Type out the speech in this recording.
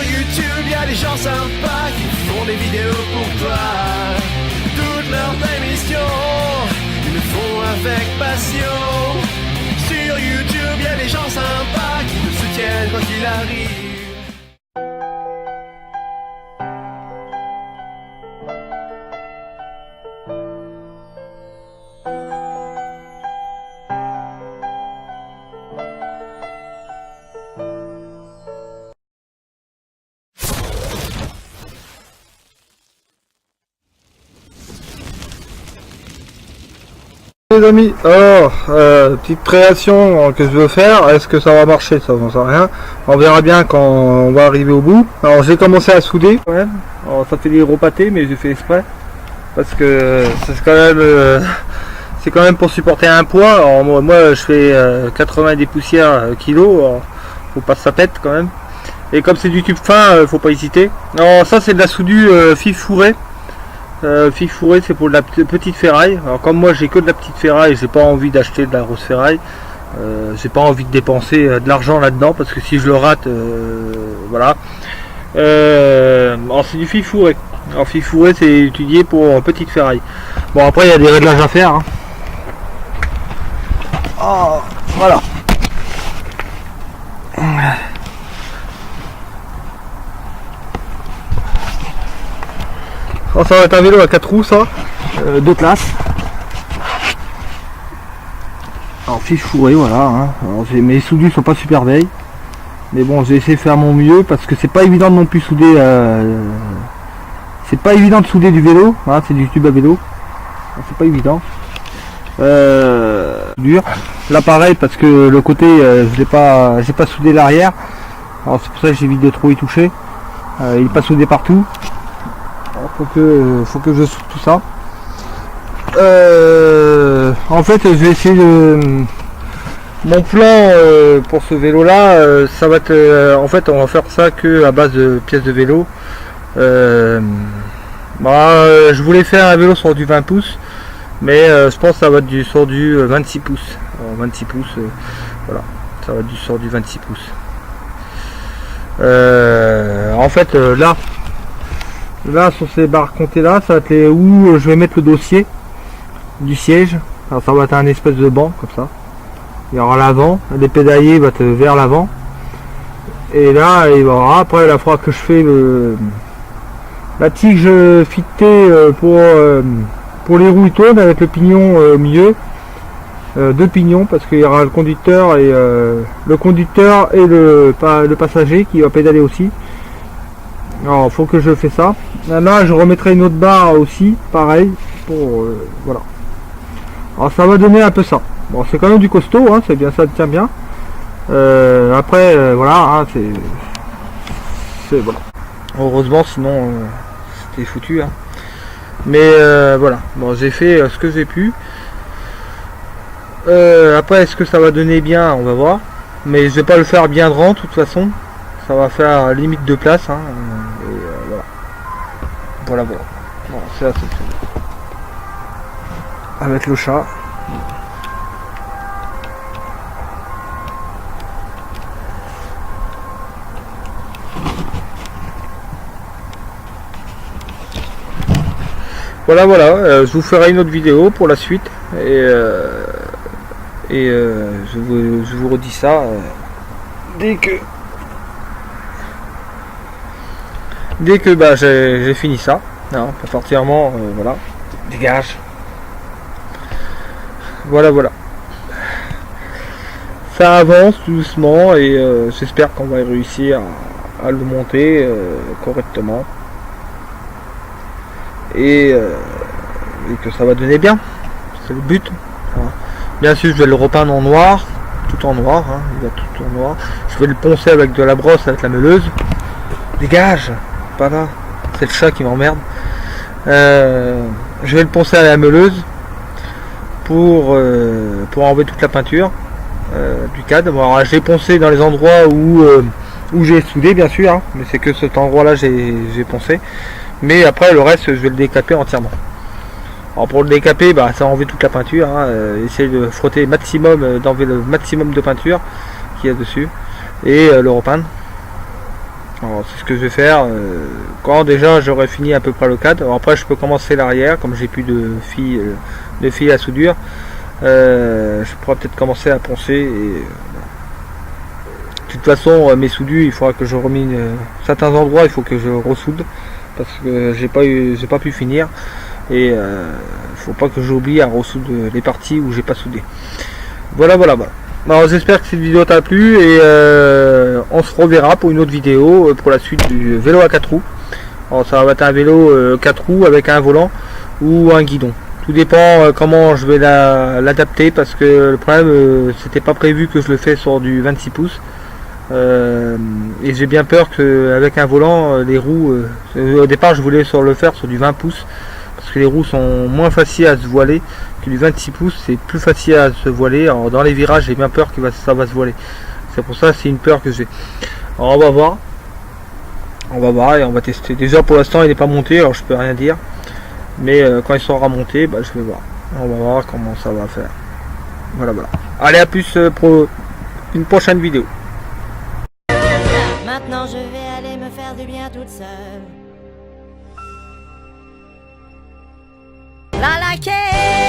YouTube, y a des gens sympas qui font des vidéos pour toi. Toutes leurs émissions, ils le font avec passion. Sur YouTube, y a des gens sympas qui te soutiennent quand il arrive. Les amis, alors petite création que je veux faire. Est-ce que ça va marcher? Ça, j'en sais rien. On verra bien quand on va arriver au bout. Alors j'ai commencé à souder quand même. Alors, ça fait des gros pâtés, mais j'ai fait exprès parce que c'est quand même pour supporter un poids. Alors moi je fais 90 poussières kilos. Alors, faut pas que ça pète quand même. Et comme c'est du tube fin, faut pas hésiter. Alors ça c'est de la soudure fil fourré. Fil fourré, c'est pour de la petite ferraille. Alors comme moi j'ai que de la petite ferraille, j'ai pas envie d'acheter de la grosse ferraille. J'ai pas envie de dépenser de l'argent là-dedans parce que si je le rate, voilà. Alors c'est du fil fourré. Alors fil fourré c'est étudié pour petite ferraille. Bon après il y a des réglages à faire. Hein. Oh, voilà. Alors, ça va être un vélo à 4 roues, ça, 2 classes. Alors fiche fourrée, voilà. Hein. Alors, mes soudures sont pas super veilles, mais bon, j'ai essayé de faire mon mieux parce que c'est pas évident non plus souder. C'est pas évident de souder du vélo, hein, c'est du tube à vélo. C'est pas évident. Dur. Là pareil parce que le côté, j'ai pas soudé l'arrière. Alors c'est pour ça que j'évite de trop y toucher. Il est pas soudé partout. Faut que je soude tout ça. En fait je vais essayer de mon plan pour ce vélo là, ça va être en fait on va faire ça que à base de pièces de vélo. Je voulais faire un vélo sur du 20 pouces mais je pense que ça va être sur du 26 pouces. Alors, 26 pouces voilà, ça va être sur du 26 pouces. En fait là sur ces barres comptées là, ça va être où je vais mettre le dossier du siège. Alors ça va être un espèce de banc comme ça. Il y aura l'avant, les pédaliers vont être vers l'avant. Et là il va y avoir, après la fois que je fais la tige fitée pour les roues tournes avec le pignon au milieu. 2 pignons parce qu'il y aura le conducteur et le passager qui va pédaler aussi. Alors faut que je fais ça. Là je remettrai une autre barre aussi, pareil, pour voilà. Alors ça va donner un peu ça. Bon c'est quand même du costaud, hein, c'est bien, ça tient bien. Après voilà, hein, c'est voilà. Heureusement sinon c'était foutu. Hein. Mais voilà, bon j'ai fait ce que j'ai pu. Après est-ce que ça va donner bien, on va voir. Mais je vais pas le faire bien droit de toute façon. Ça va faire limite de place. Hein. Voilà. Bon, c'est assez avec le chat. Voilà, je vous ferai une autre vidéo pour la suite et je vous redis ça dès que bah, j'ai fini ça. Non, pas particulièrement, voilà. Dégage. Voilà. Ça avance doucement et j'espère qu'on va réussir à le monter correctement. Et que ça va donner bien. C'est le but. Voilà. Bien sûr, je vais le repeindre en noir. Tout en noir. Hein. Il va tout en noir. Je vais le poncer avec de la brosse, avec la meuleuse. Dégage. Pas là, c'est le chat qui m'emmerde. Je vais le poncer à la meuleuse pour enlever toute la peinture du cadre. Bon, alors, j'ai poncé dans les endroits où j'ai soudé bien sûr, hein, mais c'est que cet endroit là j'ai poncé. Mais après le reste je vais le décaper entièrement. Alors pour le décaper, bah, ça enlever toute la peinture, hein, essayer de frotter maximum, d'enlever le maximum de peinture qu'il y a dessus et le repeindre. Alors c'est ce que je vais faire quand déjà j'aurai fini à peu près le cadre. Alors après je peux commencer l'arrière, comme j'ai plus de fil à soudure. Je pourrais peut-être commencer à poncer et de toute façon mes soudures il faudra que je remine certains endroits, il faut que je ressoude parce que j'ai pas pu finir et il faut pas que j'oublie à ressoudre les parties où j'ai pas soudé. Voilà. Alors j'espère que cette vidéo t'a plu et on se reverra pour une autre vidéo pour la suite du vélo à 4 roues. Alors ça va être un vélo 4 roues avec un volant ou un guidon. Tout dépend comment je vais l'adapter parce que le problème c'était pas prévu que je le fais sur du 26 pouces et j'ai bien peur qu'avec un volant les roues au départ je voulais le faire sur du 20 pouces parce que les roues sont moins faciles à se voiler que du 26 pouces, c'est plus facile à se voiler. Alors dans les virages j'ai bien peur que ça va se voiler, c'est pour ça c'est une peur que j'ai. Alors on va voir et on va tester. Déjà pour l'instant il n'est pas monté, alors je peux rien dire, mais quand il sera monté je vais voir, on va voir comment ça va faire. Voilà. Allez, à plus pour une prochaine vidéo. Maintenant je vais aller me faire du bien toute seule. La laquer